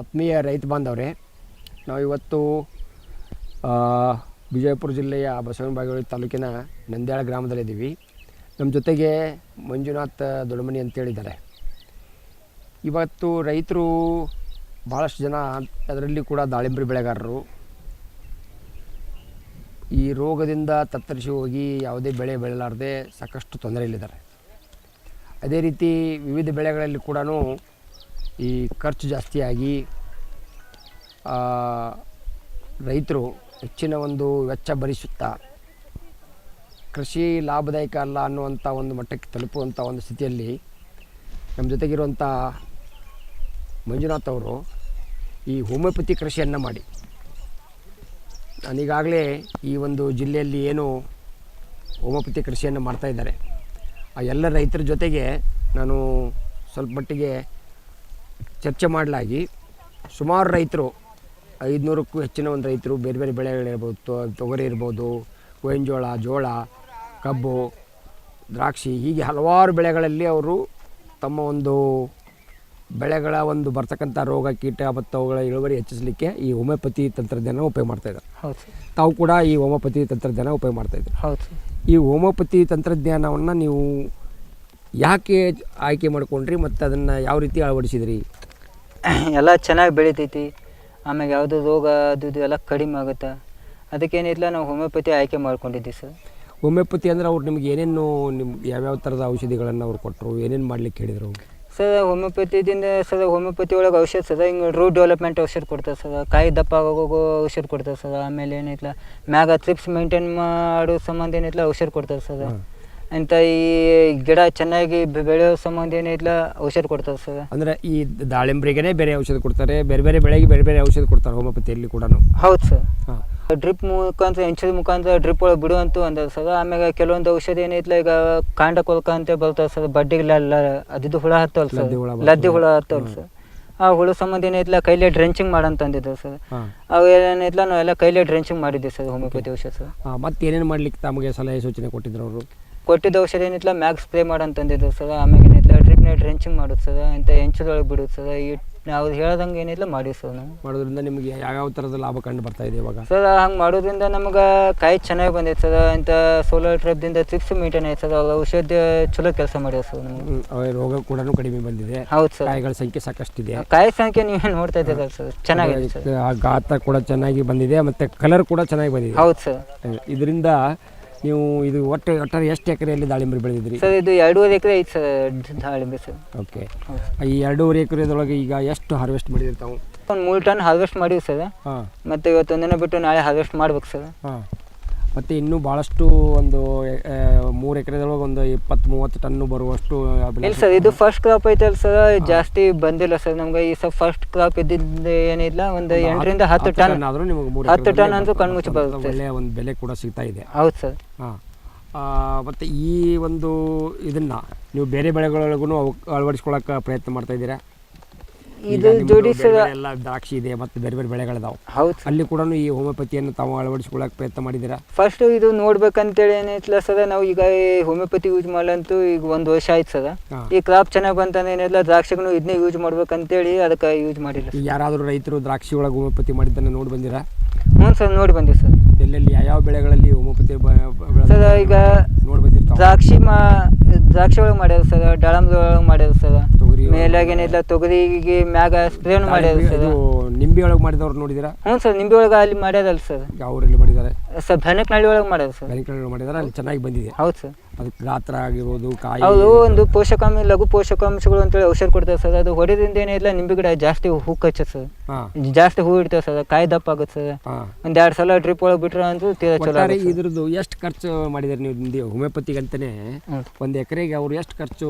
ಆತ್ಮೀಯ ರೈತ ಬಾಂಧವರೇ, ನಾವಿವತ್ತು ವಿಜಯಪುರ ಜಿಲ್ಲೆಯ ಬಸವನ ಬಾಗೇವಾಡಿ ತಾಲೂಕಿನ ನಂದ್ಯಾಳ ಗ್ರಾಮದಲ್ಲಿದ್ದೀವಿ. ನಮ್ಮ ಜೊತೆಗೆ ಮಂಜುನಾಥ್ ದೊಡ್ಡಮನಿ ಅಂತೇಳಿದ್ದಾರೆ. ಇವತ್ತು ರೈತರು ಭಾಳಷ್ಟು ಜನ, ಅದರಲ್ಲಿ ಕೂಡ ದಾಳಿಂಬೆ ಬೆಳೆಗಾರರು, ಈ ರೋಗದಿಂದ ತತ್ತರಿಸಿ ಹೋಗಿ ಯಾವುದೇ ಬೆಳೆ ಬೆಳೆಯಲಾರದೆ ಸಾಕಷ್ಟು ತೊಂದರೆಯಲ್ಲಿದ್ದಾರೆ. ಅದೇ ರೀತಿ ವಿವಿಧ ಬೆಳೆಗಳಲ್ಲಿ ಕೂಡ ಈ ಖರ್ಚು ಜಾಸ್ತಿಯಾಗಿ ರೈತರು ಹೆಚ್ಚಿನ ಒಂದು ವೆಚ್ಚ ಭರಿಸುತ್ತಾ ಕೃಷಿ ಲಾಭದಾಯಕ ಅಲ್ಲ ಅನ್ನುವಂಥ ಒಂದು ಮಟ್ಟಕ್ಕೆ ತಲುಪುವಂಥ ಒಂದು ಸ್ಥಿತಿಯಲ್ಲಿ ನಮ್ಮ ಜೊತೆಗಿರುವಂಥ ಮಂಜುನಾಥ್ ಅವರು ಈ ಹೋಮಿಯೋಪತಿ ಕೃಷಿಯನ್ನು ಮಾಡಿ, ನಾನೀಗಾಗಲೇ ಈ ಒಂದು ಜಿಲ್ಲೆಯಲ್ಲಿ ಏನು ಹೋಮಿಯೋಪತಿ ಕೃಷಿಯನ್ನು ಮಾಡ್ತಾಯಿದ್ದಾರೆ ಆ ಎಲ್ಲ ರೈತರ ಜೊತೆಗೆ ನಾನು ಸ್ವಲ್ಪ ಮಟ್ಟಿಗೆ ಚರ್ಚೆ ಮಾಡಲಾಗಿ ಸುಮಾರು ರೈತರು 500ಕ್ಕೂ ಹೆಚ್ಚಿನ ಒಂದು ರೈತರು ಬೇರೆ ಬೇರೆ ಬೆಳೆಗಳಿರ್ಬೋದು, ತೊಗರಿ ಇರ್ಬೋದು, ಗೋವಿನಜೋಳ, ಜೋಳ, ಕಬ್ಬು, ದ್ರಾಕ್ಷಿ, ಹೀಗೆ ಹಲವಾರು ಬೆಳೆಗಳಲ್ಲಿ ಅವರು ತಮ್ಮ ಒಂದು ಬೆಳೆಗಳ ಒಂದು ಬರ್ತಕ್ಕಂಥ ರೋಗ ಕೀಟ ಮತ್ತು ಅವುಗಳ ಇಳುವರಿ ಹೆಚ್ಚಿಸಲಿಕ್ಕೆ ಈ ಹೋಮಿಯೋಪತಿ ತಂತ್ರಜ್ಞಾನ ಉಪಯೋಗ ಮಾಡ್ತಾಯಿದ್ದಾರೆ. ಹೌದು. ತಾವು ಕೂಡ ಈ ಹೋಮಿಯೋಪತಿ ತಂತ್ರಜ್ಞಾನ ಉಪಯೋಗ ಮಾಡ್ತಾಯಿದ್ದಾರೆ. ಹೌದು. ಈ ಹೋಮಿಯೋಪತಿ ತಂತ್ರಜ್ಞಾನವನ್ನು ನೀವು ಯಾಕೆ ಆಯ್ಕೆ ಮಾಡ್ಕೊಂಡ್ರಿ ಮತ್ತು ಅದನ್ನು ಯಾವ ರೀತಿ ಅಳವಡಿಸಿದ್ರಿ? ಎಲ್ಲ ಚೆನ್ನಾಗಿ ಬೆಳಿತೈತಿ, ಆಮ್ಯಾಗ ಯಾವುದೋ ರೋಗ ಅದು ಇದು ಎಲ್ಲ ಕಡಿಮೆ ಆಗುತ್ತೆ. ಅದಕ್ಕೇನಿಲ್ಲ ನಾವು ಹೋಮಿಯೋಪತಿ ಆಯ್ಕೆ ಮಾಡ್ಕೊಂಡಿದ್ದೀವಿ ಸರ್. ಹೋಮಿಯೋಪತಿ ಅಂದರೆ ಅವ್ರು ನಿಮ್ಗೆ ಏನೇನು ನಿಮ್ಗೆ ಯಾವ್ಯಾವ ಥರದ ಔಷಧಿಗಳನ್ನು ಅವ್ರು ಕೊಟ್ಟರು, ಏನೇನು ಮಾಡ್ಲಿಕ್ಕೆ ಹೇಳಿದರು ಸರ್? ಹೋಮಿಯೋಪತಿದಿಂದ ಸರ್, ಹೋಮಿಯೋಪತಿ ಒಳಗೆ ಔಷಧ ಸರ್, ಹಿಂಗೆ ರೂಟ್ ಡೆವಲಪ್ಮೆಂಟ್ ಔಷಧ ಕೊಡ್ತಾರೆ ಸರ್, ಕಾಯಿ ದಪ್ಪ ಆಗೋಗೋ ಔಷಧ ಕೊಡ್ತಾರೆ ಸರ್. ಆಮೇಲೆ ಏನೈತಲ್ಲ ಮ್ಯಾಗ ಥ್ರಿಪ್ಸ್ ಮೇಂಟೈನ್ ಮಾಡೋ ಸಂಬಂಧ ಏನೈತಲ್ಲ ಔಷಧ ಕೊಡ್ತಾರೆ ಸರ್. ಅಂತ ಈ ಗಿಡ ಚೆನ್ನಾಗಿ ಬೆಳೆಯೋ ಸಂಬಂಧ ಏನೈತಲ್ಲ ಔಷಧ ಕೊಡ್ತಾರೆ ಸರ್. ಅಂದರೆ ಈ ದಾಳಿಂಬ್ರಿಗೇ ಬೇರೆ ಔಷಧ ಕೊಡ್ತಾರೆ, ಬೇರೆ ಬೇರೆ ಬೆಳೆಗೆ ಬೇರೆ ಬೇರೆ ಔಷಧ ಕೊಡ್ತಾರೆ ಹೋಮಿಯೋಪತಿಯಲ್ಲಿ ಕೂಡ? ಹೌದು ಸರ್. ಡ್ರಿಪ್ ಮುಖಾಂತರ, ಹೆಂಚದ ಮುಖಾಂತರ ಡ್ರಿಪ್ ಒಳಗೆ ಬಿಡುವಂತೂ ಅಂದ ಸರ್. ಆಮ್ಯಾಗ ಕೆಲವೊಂದು ಔಷಧಿ ಏನೈತಲ್ಲ, ಈಗ ಕಾಂಡ ಕೊಲ್ಕ ಅಂತ ಬರ್ತವೆ ಸರ್, ಬಡ್ಡಿಗೆಲ್ಲ ಅದಿದ್ದು ಹುಳ ಹತ್ತವಲ್ಲ ಸರ್, ಲದ್ದಿ ಹುಳ ಹತ್ತವಲ್ಲ ಸರ್. ಆ ಹುಳ ಸಂಬಂಧ ಏನೈತಲ್ಲ ಕೈಲೇ ಡ್ರೆಂಚಿಂಗ್ ಮಾಡಂತ ಅಂದಿದ್ದಾರೆ ಸರ್. ಅವು ಏನೈತಲ್ಲ ನಾವೆಲ್ಲ ಕೈಲೇ ಡ್ರೆಂಚಿಂಗ್ ಮಾಡಿದ್ದೀವಿ ಸರ್ ಹೋಮಿಯೋಪತಿ ಔಷಧ ಸರ್. ಮತ್ತೆ ಏನೇನು ಮಾಡ್ಲಿಕ್ಕೆ ತಮಗೆ ಸಲಹೆ ಸೂಚನೆ ಕೊಟ್ಟಿದ್ರು ಅವರು? ಕೊಟ್ಟಿದ್ದ ಔಷಧ ಏನಿತ್ತಲ್ಲ ಮ್ಯಾಗ್ ಸ್ಪ್ರೇ ಮಾಡಂತಂದಿದ್ರು ಸರ್. ಆಮ್ಯಾಗ ಏನಿತ್ತಲ್ಲ ಡ್ರಿಪ್ನ ಡ್ರೆಂಚಿಂಗ್ ಮಾಡೋದು ಸರ್, ಇಂಥ ಹೆಂಚದೊಳಗೆ ಬಿಡೋದು ಸರ್. ಈ ನಾವು ಹೇಳ್ದಂಗೆ ಏನಿಲ್ಲ ಮಾಡಿ ಸರ್. ನಾವು ಮಾಡೋದ್ರಿಂದ ನಿಮಗೆ ಯಾವ್ಯಾವ ಥರದ ಲಾಭ ಕಂಡು ಬರ್ತಾ ಇದೆ ಇವಾಗ? ಸರ್ ಹಂಗೆ ಮಾಡೋದ್ರಿಂದ ನಮ್ಗೆ ಕಾಯಿ ಚೆನ್ನಾಗಿ ಬಂದೈತೆ ಸರ್. ಇಂಥ ಸೋಲಾರ್ ಟ್ರಪ್ದಿಂದ ಥ್ರಿಪ್ಸ್ ಮೇಂಟೈನ್ ಆಯ್ತು ಸರ್. ಔಷಧ ಚಲೋ ಕೆಲಸ ಮಾಡ್ಯಾವ ಸರ್ ನಮ್ಗೆ. ರೋಗ ಕೂಡ ಕಡಿಮೆ ಬಂದಿದೆ. ಹೌದು ಸರ್. ಕಾಯಿಗಳ ಸಂಖ್ಯೆ ಸಾಕಷ್ಟಿದೆ. ಕಾಯಿ ಸಂಖ್ಯೆ ನೀವೇ ನೋಡ್ತಾ ಇದ್ದೀರಲ್ಲ ಸರ್, ಚೆನ್ನಾಗಿದೆ ಸರ್. ಗಾತ್ರ ಕೂಡ ಚೆನ್ನಾಗಿ ಬಂದಿದೆ ಮತ್ತು ಕಲರ್ ಕೂಡ ಚೆನ್ನಾಗಿ ಬಂದಿದೆ. ಹೌದು ಸರ್. ಇದರಿಂದ ನೀವು ಇದು ಒಟ್ಟಾರೆ ಎಷ್ಟು ಎಕರೆಯಲ್ಲಿ ದಾಳಿಂಬೆ ಬೆಳೆದಿದ್ರಿ ಸರ್? ಇದು 2.5 ಎಕರೆ ಐತೆ ಸರ್ ದಾಳಿಂಬೆ ಸರ್. ಓಕೆ. ಈ 2.5 ಎಕರೆದೊಳಗೆ ಈಗ ಎಷ್ಟು ಹಾರ್ವೆಸ್ಟ್ ಮಾಡಿದ್ರಿ ತಾವು? ಒಂದು 3 ಟನ್ ಹಾರ್ವೆಸ್ಟ್ ಮಾಡಿವಿ ಸರ್. ಮತ್ತು ಇವತ್ತೊಂದಿನ ಬಿಟ್ಟು ನಾಳೆ ಹಾರ್ವೆಸ್ಟ್ ಮಾಡ್ಬೇಕು ಸರ್. ಮತ್ತು ಇನ್ನೂ ಭಾಳಷ್ಟು ಒಂದು 3 ಎಕರೆದೊಳಗೆ ಒಂದು 20-30 ಟನ್ನು ಬರುವಷ್ಟು? ಇಲ್ಲ ಸರ್, ಇದು ಫಸ್ಟ್ ಕ್ರಾಪ್ ಐತಲ್ಲ ಸರ್, ಜಾಸ್ತಿ ಬಂದಿಲ್ಲ ಸರ್ ನಮ್ಗೆ. ಈ ಸರ್ ಫಸ್ಟ್ ಕ್ರಾಪ್ ಇದ್ದಿದ್ದು ಏನಿಲ್ಲ, ಒಂದು 8ರಿಂದ 10 ಟನ್ ಆದರೂ ನಿಮಗೆ 10 ಟನ್ ಅಂತೂ ಕಣ್ಮುಚ್ಚಿ ಬರುತ್ತೆ. ಒಳ್ಳೆಯ ಒಂದು ಬೆಲೆ ಕೂಡ ಸಿಗ್ತಾ ಇದೆ. ಹೌದು ಸರ್. ಮತ್ತು ಈ ಒಂದು ಇದನ್ನು ನೀವು ಬೇರೆ ಬೆಳೆಗಳೊಳಗೂ ಅಳವಡಿಸ್ಕೊಳ್ಳೋಕೆ ಪ್ರಯತ್ನ ಮಾಡ್ತಾ ಇದ್ದೀರಾ? ಇದು ಜೋಡಿ ಸರ್, ಎಲ್ಲ ದ್ರಾಕ್ಷಿ ಇದೆ ಮತ್ತು ಬೇರೆ ಬೇರೆ ಬೆಳೆಗಳಿದಾವೆ. ಹೌದು. ಅಲ್ಲಿ ಕೂಡ ಈ ಹೋಮಿಯೋಪತಿಯನ್ನು ತಾವು ಅಳವಡಿಸ್ಕೊಳ್ಳೋಕೆ ಪ್ರಯತ್ನ ಮಾಡಿದ್ದೀರಾ? ಫಸ್ಟ್ ಇದು ನೋಡ್ಬೇಕಂತೇಳಿ ಏನೈತಲ್ಲ ಸರ್, ನಾವು ಈಗ ಹೋಮಿಯೋಪತಿ ಯೂಸ್ ಮಾಡ್ಲಂತೂ ಈಗ 1 ವರ್ಷ ಆಯ್ತು ಸರ್. ಈ ಕ್ರಾಪ್ ಚೆನ್ನಾಗಿ ಬಂತಂದ್ರೆ ಏನಿಲ್ಲ, ದ್ರಾಕ್ಷಿಗೂ ಇದನ್ನೇ ಯೂಸ್ ಮಾಡ್ಬೇಕಂತೇಳಿ ಅದಕ್ಕೆ ಯೂಸ್ ಮಾಡಿಲ್ಲ. ಯಾರಾದರೂ ರೈತರು ದ್ರಾಕ್ಷಿ ಒಳಗೆ ಹೋಮಿಯೋಪತಿ ಮಾಡಿದ್ದನ್ನು ನೋಡಿ ಬಂದಿರಾ? ಹ್ಞೂ ಸರ್, ನೋಡಿ ಬಂದೀವಿ ಸರ್. ಎಲ್ಲೆಲ್ಲಿ ಯಾವ ಬೆಳೆಗಳಲ್ಲಿ ಹೋಮಿಯೋಪತಿ ಸರ್? ಈಗ ನೋಡಿ ಬಂದಿರ್ತಾವೆ. ದ್ರಾಕ್ಷಿ ಒಳಗೆ ಮಾಡ್ಯಾರ ಸರ್, ದಾಳಂಬ್ರಿ ಒಳಗೆ ಮಾಡ್ಯಾರ ಸರ್, ಮೇಲಾಗ ಏನಿಲ್ಲ ತೊಗರಿಗೆ ಮ್ಯಾಗ ಸ್ಪ್ರೇನು ಮಾಡ್ಯಾರ ಸರ್. ನಿಂಬೆ ಒಳಗೆ ಮಾಡಿದವ್ರು ನೋಡಿದಿರಾ? ಹ್ಞೂ ಸರ್, ನಿಂಬೆ ಒಳಗೆ ಅಲ್ಲಿ ಮಾಡ್ಯಾರಲ್ಲ ಸರ್. ಅವರಲ್ಲಿ ಮಾಡಿದ್ದಾರೆ ಸರ್? ಬೆನಕನಹಳ್ಳಿ ಒಳಗೆ ಮಾಡ್ಯಾರ ಸರ್. ಬೆನಕನಹಳ್ಳಿ ಮಾಡಿದಾರೆ, ಅಲ್ಲಿ ಚೆನ್ನಾಗಿ ಬಂದಿದೆ. ಹೌದು ಸರ್. ಅದಕ್ಕೆ ಗಾತ್ರ ಆಗಿರ್ಬೋದು, ಕಾಯಿ, ಹೌದು. ಒಂದು ಪೋಷಕಾಂಶ, ಲಘು ಪೋಷಕಾಂಶಗಳು ಅಂತೇಳಿ ಔಷಧ ಕೊಡ್ತಾರೆ ಸರ್. ಅದು ಹೊಡೆದಿಂದ ಏನಿಲ್ಲ, ನಿಂಬೆ ಗಿಡ ಜಾಸ್ತಿ ಹೂ ಕಚ್ಚ ಸರ್, ಜಾಸ್ತಿ ಹೂ ಇಡ್ತೇವೆ ಸರ್, ಕಾಯಿ ದಪ್ಪ ಆಗುತ್ತೆ ಸರ್. ಒಂದು 2 ಸಲ ಡ್ರಿಪ್ ಒಳಗೆ ಬಿಟ್ರೆ ಅಂತೂ ಚಲೋ. ಇದ್ರದ್ದು ಎಷ್ಟು ಖರ್ಚು ಮಾಡಿದಾರೆ ನೀವು ಹೋಮಿಯೋಪತಿಗಂತಾನೆ? ಒಂದು ಎಕರೆಗೆ ಅವ್ರು ಎಷ್ಟು ಖರ್ಚು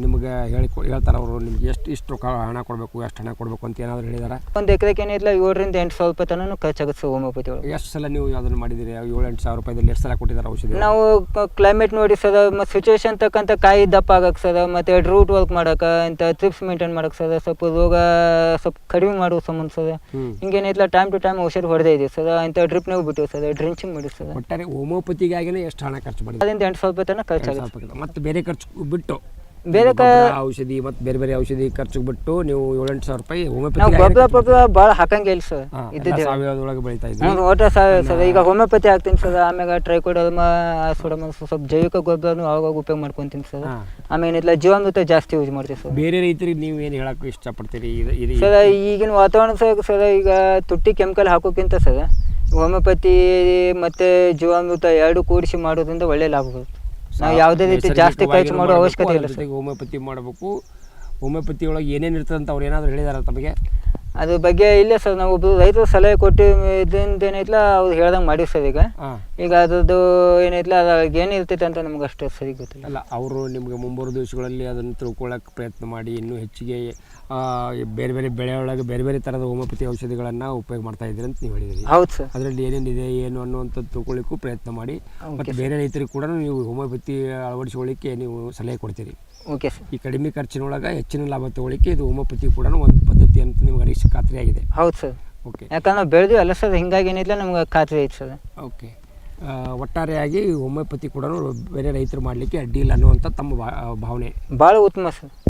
ನಿಮಗೆ ಹೇಳ್ತಾರೆ ಅವರು? ನಿಮ್ಗೆ ಇಷ್ಟು ಹಣ ಕೊಡಬೇಕು, ಎಷ್ಟು ಹಣ ಕೊಡಬೇಕು ಅಂತ ಏನಾದರೂ ಹೇಳಿದಾರ? ಒಂದು ಎಕರೆಗೆ ಏನಿಲ್ಲ 7ರಿಂದ 8 ಸಾವಿರ ರೂಪಾಯಿ ತನಕ ಖರ್ಚಾಗುತ್ತೆ ಸರ್ ಹೋಮಿಯೋಪತಿ ಒಳಗೆ. ಎಷ್ಟು ಸಲ ನೀವು ಅದನ್ನು ಮಾಡಿದಿರಿ? 7-8 ಸಾವಿರ ರೂಪಾಯಿದಲ್ಲಿ ಎಷ್ಟು ಸಲ ಕೊಟ್ಟಿದ್ದಾರೆ ಔಷಧಿ? ನಾವು ಕ್ಲೈಮೇಟ್ ನೋಡಿ ಸರ್, ಮತ್ತು ಸಿಚುವೇಶನ್ ತಕ್ಕಂಥ ಕಾಯಿ ದಪ್ಪ ಆಗಕ್ಕೆ ಸರ್, ಮತ್ತು ರೂಟ್ ವರ್ಕ್ ಮಾಡೋಕೆ, ಇಂಥ ಟ್ರಿಪ್ಸ್ ಮೇಂಟೈನ್ ಮಾಡೋಕೆ ಸರ್, ಸ್ವಲ್ಪ ರೋಗ ಸ್ವಲ್ಪ ಕಡಿಮೆ ಮಾಡುವ ಸಂಬಂಧ ಸರ್. ಹಿಂಗೇನಿಲ್ಲ, ಟೈಮ್ ಟು ಟೈಮ್ ಔಷಧ ಹೊಡೆದೇ ಇದೆ ಸರ್. ಇಂಥ ಡ್ರಿಪ್ನಾಗ ಬಿಟ್ಟಿವಿ ಸರ್, ಡ್ರಿಂಚಿಂಗ್ ಮಾಡಿ ಸರ್. ಒಟ್ಟಾರೆ ಹೋಮಿಯೋಪತಿಗಾಗಿನೇ ಎಷ್ಟು ಹಣ ಖರ್ಚು ಮಾಡಿದೆ? 8 ಸಾವಿರ ರೂಪಾಯಿ ತನಕ ಖರ್ಚಾಗುತ್ತೆ. ಮತ್ತು ಬೇರೆ ಖರ್ಚು ಬಿಟ್ಟು ಬೇರೆ ಔಷಧಿ ಮತ್ತು ಬೇರೆ ಬೇರೆ ಔಷಧಿ ಖರ್ಚು ಬಿಟ್ಟು ನೀವು 7-8 ಸಾವಿರ ರೂಪಾಯಿ ನಾವು ಹೋಮಿಯೋಪತಿ ಗೊಬ್ಬರ ಭಾಳ ಹಾಕಂಗಿಲ್ಲ ಸರ್ ಸಾವಯವದೊಳಗೆ ಬೆಳೀತಾ ಇದ್ವಿ. ಒಟ್ಟು ಸರ್ ಈಗ ಹೋಮಿಯೋಪತಿ ಹಾಕ್ತೀನಿ ಸರ್, ಆಮ್ಯಾಗ ಟ್ರೈಕೋಡರ್ಮ ಸೋಡಮ ಸ್ವಲ್ಪ ಜೈವಿಕ ಗೊಬ್ಬರನು ಅವಾಗ ಉಪಯೋಗ ಮಾಡ್ಕೊತೀನಿ ಸರ್. ಆಮೇಲೆ ಏನಿಲ್ಲ ಜೀವಾಮೃತ ಜಾಸ್ತಿ ಯೂಸ್ ಮಾಡ್ತೀವಿ ಸರ್. ಬೇರೆ ರೈತರಿಗೆ ನೀವು ಏನು ಹೇಳಕ್ಕೆ ಇಷ್ಟಪಡ್ತೀರಿ? ಸರ್ ಈಗಿನ ವಾತಾವರಣ ಸರ್ ಈಗ ತುಟ್ಟಿ ಕೆಮಿಕಲ್ ಹಾಕೋಕ್ಕಿಂತ ಸರ್ ಹೋಮಿಯೋಪತಿ ಮತ್ತು ಜೀವಾಮೃತ ಎರಡು ಕೂಡಿಸಿ ಮಾಡೋದ್ರಿಂದ ಒಳ್ಳೆ ಲಾಭ ಬರುತ್ತೆ. ನಾವು ಯಾವುದೇ ರೀತಿ ಜಾಸ್ತಿ ಖರ್ಚು ಮಾಡೋ ಅವಶ್ಯಕತೆ ಇಲ್ಲ ಸರ್. ಹೋಮಿಯೋಪತಿ ಮಾಡಬೇಕು. ಹೋಮಿಯೋಪತಿ ಒಳಗೆ ಏನೇನು ಇರ್ತದೆ ಅಂತ ಅವ್ರು ಏನಾದರೂ ಹೇಳಿದಾರ ತಮಗೆ? ಅದ್ರ ಬಗ್ಗೆ ಇಲ್ಲ ಸರ್, ನಾವು ಒಬ್ಬರು ರೈತರು ಸಲಹೆ ಕೊಟ್ಟು ಇದರಿಂದ ಏನೈತಲ್ಲ ಅವ್ರು ಹೇಳ್ದಂಗೆ ಮಾಡಿವಿ ಸರ್. ಈಗ ಅದ್ರದ್ದು ಏನೈತಲ್ಲ ಅದ್ರಾಗ ಏನಿರ್ತೈತೆ ಅಂತ ನಮ್ಗೆ ಅಷ್ಟು ಸರಿ ಗೊತ್ತಿಲ್ಲ. ಅಲ್ಲ, ಅವರು ನಿಮಗೆ ಮುಂಬರುವ ದಿವಸಗಳಲ್ಲಿ ಅದನ್ನು ತಿಳ್ಕೊಳ್ಳೋಕೆ ಪ್ರಯತ್ನ ಮಾಡಿ ಇನ್ನೂ ಹೆಚ್ಚಿಗೆ ಬೇರೆ ಬೇರೆ ಬೆಳೆ ಒಳಗೆ ಬೇರೆ ಬೇರೆ ಥರದ ಹೋಮಿಯೋಪತಿ ಔಷಧಿಗಳನ್ನು ಉಪಯೋಗ ಮಾಡ್ತಾ ಇದ್ದೀರಿ ಅಂತ ನೀವು ಹೇಳಿದಿರಿ. ಹೌದು ಸರ್. ಅದರಲ್ಲಿ ಏನೇನಿದೆ ಏನು ಅನ್ನುವಂಥದ್ದು ತಿಳ್ಕೊಳ್ಳಿಕ್ಕೂ ಪ್ರಯತ್ನ ಮಾಡಿ ಮತ್ತು ಬೇರೆ ರೈತರಿಗೆ ಕೂಡ ನೀವು ಹೋಮಿಯೋಪತಿ ಅಳವಡಿಸ್ಕೊಳ್ಳಿಕ್ಕೆ ನೀವು ಸಲಹೆ ಕೊಡ್ತೀರಿ. Okay sir. ಈ ಕಡಿಮೆ ಖರ್ಚಿನೊಳಗೆ ಹೆಚ್ಚಿನ ಲಾಭ ತಗೊಳ್ಳಿಕ್ಕೆ ಇದು ಹೋಮಿಯೋಪತಿ ಕೂಡ ಒಂದು ಪದ್ಧತಿ ಅಂತ ನಿಮ್ಗೆ ಅನಿಸಿ ಖಾತ್ರಿಯಾಗಿದೆ? ಹೌದು ಸರ್. ಓಕೆ. ಯಾಕಂದ್ರೆ ನಾವು ಬೆಳೆದ್ವಿ ಅಲ್ಲ ಸರ್, ಹಿಂಗಾಗಿ ಏನಿಲ್ಲ ನಮ್ಗೆ ಖಾತ್ರಿ ಐತೆ ಸರ್. ಓಕೆ. ಒಟ್ಟಾರೆಯಾಗಿ ಹೋಮಿಯೋಪತಿ ಕೂಡ ಬೇರೆ ರೈತರು ಮಾಡಲಿಕ್ಕೆ ಅಡ್ಡಿ ಇಲ್ಲ ಅನ್ನುವಂಥ ತಮ್ಮ ಭಾವನೆ ಭಾಳ ಉತ್ತಮ ಸರ್.